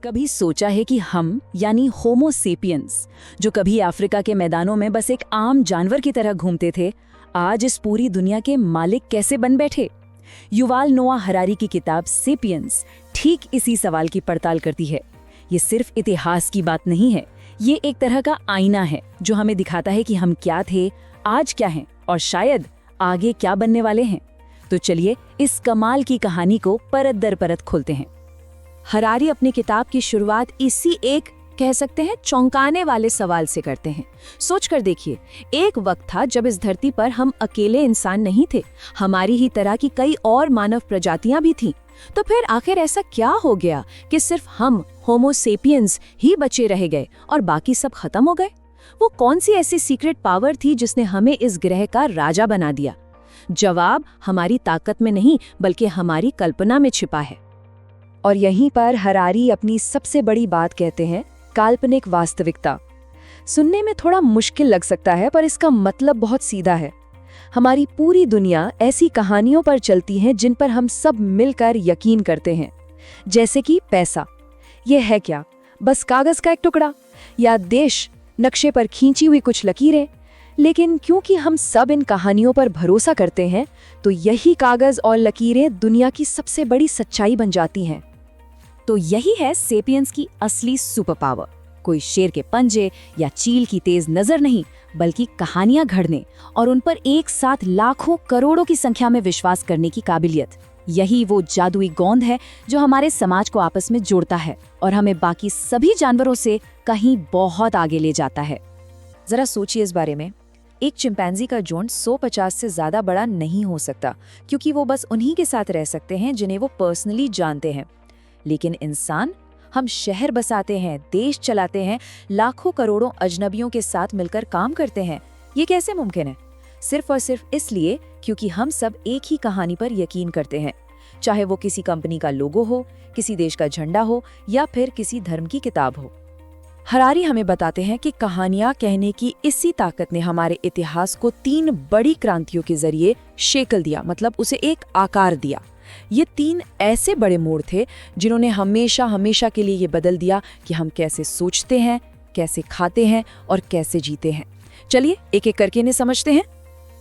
कभी सोचा है कि हम यानी होमो सेपियंस, जो कभी अफ्रीका के मैदानों में बस एक आम जानवर की तरह घूमते थे, आज इस पूरी दुनिया के मालिक कैसे बन बैठे? युवाल नोआ हरारी की किताब सेपियंस ठीक इसी सवाल की पड़ताल करती है। ये सिर्फ इतिहास की बात नहीं है, ये एक तरह का आईना है जो हमें दिखाता है कि हम क्या थे, आज क्या हैं और शायद आगे क्या बनने वाले हैं। तो चलिए इस कमाल की कहानी को परत दर परत खोलते हैं। हरारी अपनी किताब की शुरुआत इसी एक कह सकते हैं चौंकाने वाले सवाल से करते हैं। सोच कर देखिए, एक वक्त था जब इस धरती पर हम अकेले इंसान नहीं थे, हमारी ही तरह की कई और मानव प्रजातियां भी थीं। तो फिर आखिर ऐसा क्या हो गया कि सिर्फ हम होमो सेपियंस ही बचे रह गए और बाकी सब खत्म हो गए? वो कौन सी ऐसी सीक्रेट पावर थी जिसने हमें इस ग्रह का राजा बना दिया? जवाब हमारी ताकत में नहीं बल्कि हमारी कल्पना में छिपा है। और यहीं पर हरारी अपनी सबसे बड़ी बात कहते हैं, काल्पनिक वास्तविकता। सुनने में थोड़ा मुश्किल लग सकता है, पर इसका मतलब बहुत सीधा है। हमारी पूरी दुनिया ऐसी कहानियों पर चलती है जिन पर हम सब मिलकर यकीन करते हैं। जैसे कि पैसा, ये है क्या? बस कागज का एक टुकड़ा, या देश नक्शे पर खींची हुई कुछ लकीरें? लेकिन क्योंकि हम सब इन कहानियों पर भरोसा करते हैं, तो यही कागज और लकीरें दुनिया की सबसे बड़ी सच्चाई बन जाती हैं। तो यही है सेपियंस की असली सुपर पावर। कोई शेर के पंजे या चील की तेज नजर नहीं, बल्कि कहानियां घड़ने और उन पर एक साथ लाखों करोड़ों की संख्या में विश्वास करने की काबिलियत। यही वो जादुई गोंद है जो हमारे समाज को आपस में जोड़ता है और हमें बाकी सभी जानवरों से कहीं बहुत आगे ले जाता है। जरा सोचिए इस बारे में। एक चिंपैंजी का झुंड 150 से ज्यादा बड़ा नहीं हो सकता, क्योंकि वो बस उन्हीं के साथ रह सकते हैं जिन्हें वो पर्सनली जानते हैं। लेकिन इंसान, हम शहर बसाते हैं, देश चलाते हैं, लाखों करोड़ों अजनबियों के साथ मिलकर काम करते हैं। ये कैसे मुमकिन है? सिर्फ और सिर्फ इसलिए क्योंकि हम सब एक ही कहानी पर यकीन करते हैं, चाहे वो किसी कंपनी का लोगो हो, किसी देश का झंडा हो या फिर किसी धर्म की किताब हो। हरारी हमें बताते हैं कि कहानियां कहने की इसी ताकत ने हमारे इतिहास को 3 बड़ी क्रांतियों के जरिए शेकल दिया, मतलब उसे एक आकार दिया। ये 3 ऐसे बड़े मोड़ थे जिन्होंने हमेशा हमेशा के लिए ये बदल दिया कि हम कैसे सोचते हैं, कैसे खाते हैं और कैसे जीते हैं। चलिए एक एक करके इन्हें समझते हैं।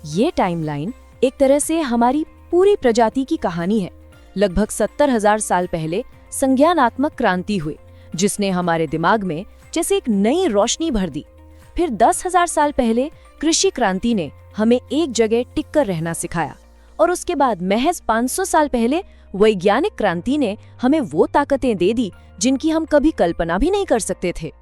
ये टाइमलाइन एक तरह से हमारी पूरी प्रजाति की कहानी है। लगभग 70,000 साल पहले संज्ञानात्मक क्रांति हुई, जिसने हमारे दिमाग में जैसे एक नई रोशनी भर दी। फिर 10,000 साल पहले कृषि क्रांति ने हमें एक जगह टिककर रहना सिखाया, और उसके बाद महज 500 साल पहले वैज्ञानिक क्रांति ने हमें वो ताकतें दे दी जिनकी हम कभी कल्पना भी नहीं कर सकते थे।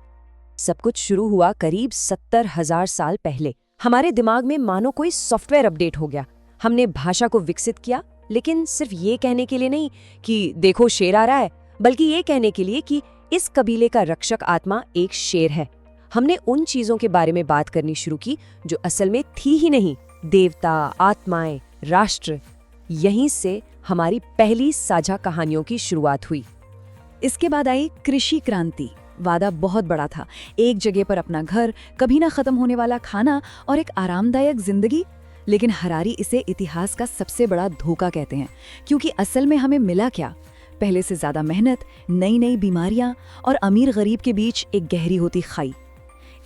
सब कुछ शुरू हुआ करीब 70,000 साल पहले। हमारे दिमाग में मानो कोई सॉफ्टवेयर अपडेट हो गया। हमने भाषा को विकसित किया, लेकिन सिर्फ ये कहने के लिए नहीं कि देखो शेर आ रहा है, बल्कि ये कहने के लिए कि इस कबीले का रक्षक आत्मा एक शेर है। हमने उन चीजों के बारे में बात करनी शुरू की जो असल में थी ही नहीं, देवता, आत्माएं, राष्ट्र। यहीं से हमारी पहली साझा कहानियों की शुरुआत हुई। इसके बाद आई कृषि क्रांति। वादा बहुत बड़ा था, एक जगह पर अपना घर, कभी ना खत्म होने वाला खाना और एक आरामदायक जिंदगी। लेकिन हरारी इसे इतिहास का सबसे बड़ा धोखा कहते हैं, क्योंकि असल में हमें मिला क्या? पहले से ज्यादा मेहनत, नई नई बीमारियां और अमीर गरीब के बीच एक गहरी होती खाई।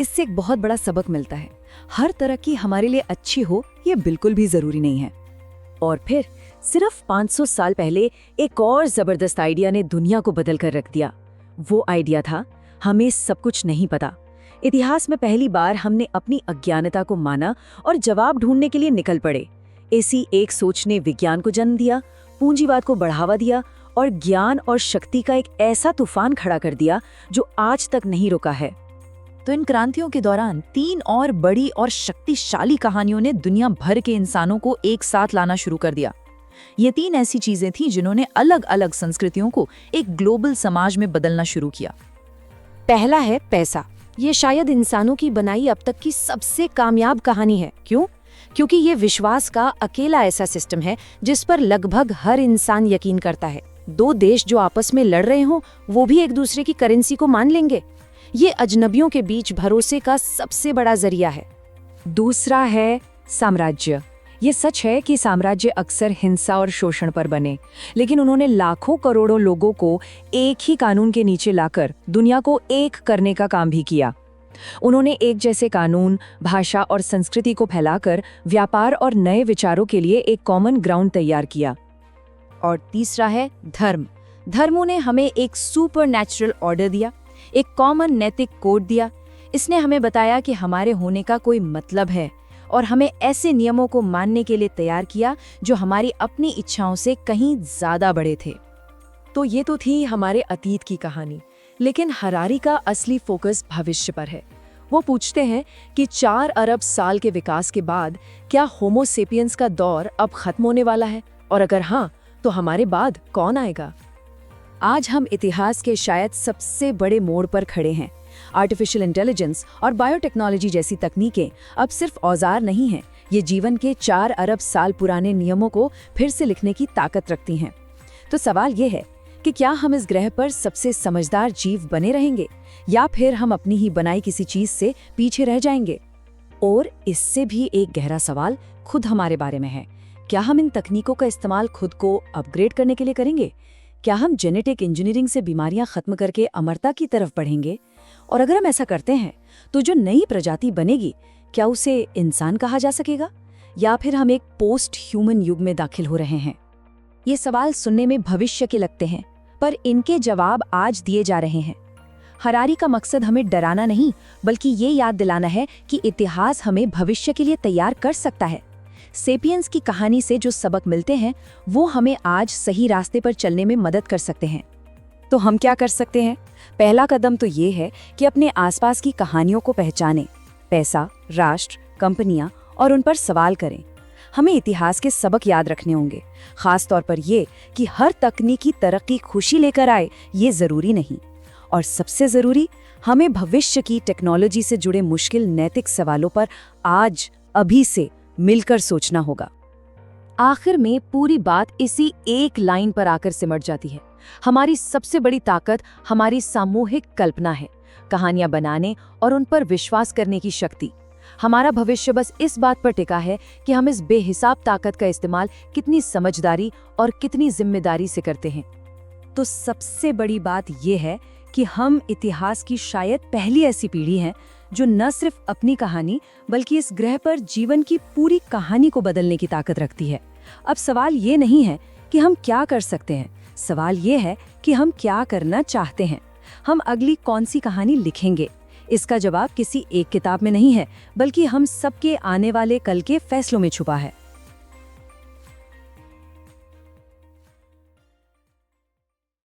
इससे एक बहुत बड़ा सबक मिलता है, हर तरक्की हमारे लिए अच्छी हो ये बिल्कुल भी जरूरी नहीं है। और फिर सिर्फ 500 साल पहले एक और जबरदस्त आइडिया ने दुनिया को बदल कर रख दिया। वो आइडिया था, हमें सब कुछ नहीं पता। इतिहास में पहली बार हमने अपनी अज्ञानता को माना और जवाब ढूंढने के लिए निकल पड़े। इसी एक सोच ने विज्ञान को जन्म दिया, पूंजीवाद को बढ़ावा दिया और ज्ञान और शक्ति का एक ऐसा तूफान खड़ा कर दिया जो आज तक नहीं रुका है। तो इन क्रांतियों के दौरान 3 और बड़ी और शक्तिशाली कहानियों ने दुनिया भर के इंसानों को एक साथ लाना शुरू कर दिया। ये 3 ऐसी चीजें थीं जिन्होंने अलग अलग संस्कृतियों को एक ग्लोबल समाज में बदलना शुरू किया। पहला है पैसा। ये शायद इंसानों की बनाई अब तक की सबसे कामयाब कहानी है। क्यों? क्योंकि ये विश्वास का अकेला ऐसा सिस्टम है जिस पर लगभग हर इंसान यकीन करता है। 2 देश जो आपस में लड़ रहे हों, वो भी एक दूसरे की करेंसी को मान लेंगे। ये अजनबियों के बीच भरोसे का सबसे बड़ा जरिया है। दूसरा है साम्राज्य। ये सच है कि साम्राज्य अक्सर हिंसा और शोषण पर बने, लेकिन उन्होंने लाखों करोड़ों लोगों को एक ही कानून के नीचे लाकर दुनिया को एक करने का काम भी किया। उन्होंने एक जैसे कानून, भाषा और संस्कृति को फैलाकर व्यापार और नए विचारों के लिए एक कॉमन ग्राउंड तैयार किया। और तीसरा है धर्म। धर्मों ने हमें एक सुपरनैचुरल ऑर्डर दिया, एक कॉमन नैतिक कोड दिया। इसने हमें बताया कि हमारे होने का कोई मतलब है और हमें ऐसे नियमों को मानने के लिए तैयार किया जो हमारी अपनी इच्छाओं से कहीं ज्यादा बड़े थे। तो ये तो थी हमारे अतीत की कहानी, लेकिन हरारी का असली फोकस भविष्य पर है। वो पूछते हैं कि 4 अरब साल के विकास के बाद क्या होमो सेपियंस का दौर अब खत्म होने वाला है, और अगर हाँ, तो हमारे बाद कौन आएगा? आज हम इतिहास के शायद सबसे बड़े मोड़ पर खड़े हैं। आर्टिफिशियल इंटेलिजेंस और बायोटेक्नोलॉजी जैसी तकनीकें अब सिर्फ औजार नहीं हैं, ये जीवन के 4 अरब साल पुराने नियमों को फिर से लिखने की ताकत रखती हैं। तो सवाल ये है कि क्या हम इस ग्रह पर सबसे समझदार जीव बने रहेंगे, या फिर हम अपनी ही बनाई किसी चीज से पीछे रह जाएंगे? और इससे भी एक गहरा सवाल खुद हमारे बारे में है। क्या हम इन तकनीकों का इस्तेमाल खुद को अपग्रेड करने के लिए करेंगे? क्या हम जेनेटिक इंजीनियरिंग से बीमारियां खत्म करके अमरता की तरफ बढ़ेंगे? और अगर हम ऐसा करते हैं तो जो नई प्रजाति बनेगी, क्या उसे इंसान कहा जा सकेगा, या फिर हम एक पोस्ट ह्यूमन युग में दाखिल हो रहे हैं? ये सवाल सुनने में भविष्य के लगते हैं, पर इनके जवाब आज दिए जा रहे हैं। हरारी का मकसद हमें डराना नहीं, बल्कि ये याद दिलाना है कि इतिहास हमें भविष्य के लिए तैयार कर सकता है। सेपियंस की कहानी से जो सबक मिलते हैं, वो हमें आज सही रास्ते पर चलने में मदद कर सकते हैं। तो हम क्या कर सकते हैं? पहला कदम तो ये है कि अपने आसपास की कहानियों को पहचानें। पैसा, राष्ट्र, कंपनियां और उन पर सवाल करें। हमें इतिहास के सबक याद रखने होंगे, खास तौर पर ये कि हर तकनीकी तरक्की खुशी लेकर आए, ये जरूरी नहीं। और सबसे जरूरी, हमें भविष्य की टेक्नोलॉजी से जुड़े मुश्किल नैतिक सवालों पर आज, अभी से मिलकर सोचना होगा। आखिर में पूरी बात इसी एक लाइन पर आकर सिमट जाती है। हमारी सबसे बड़ी ताकत हमारी सामूहिक कल्पना है, कहानियां बनाने और उन पर विश्वास करने की शक्ति। हमारा भविष्य बस इस बात पर टिका है कि हम इस बेहिसाब ताकत का इस्तेमाल कितनी समझदारी और कितनी जिम्मेदारी से करते हैं। तो सबसे बड़ी बात यह है कि हम इतिहास की शायद पहली ऐसी पीढ़ी हैं जो न सिर्फ अपनी कहानी, बल्कि इस ग्रह पर जीवन की पूरी कहानी को बदलने की ताकत रखती है। अब सवाल ये नहीं है कि हम क्या कर सकते हैं, सवाल ये है कि हम क्या करना चाहते हैं। हम अगली कौन सी कहानी लिखेंगे? इसका जवाब किसी एक किताब में नहीं है, बल्कि हम सबके आने वाले कल के फैसलों में छुपा है।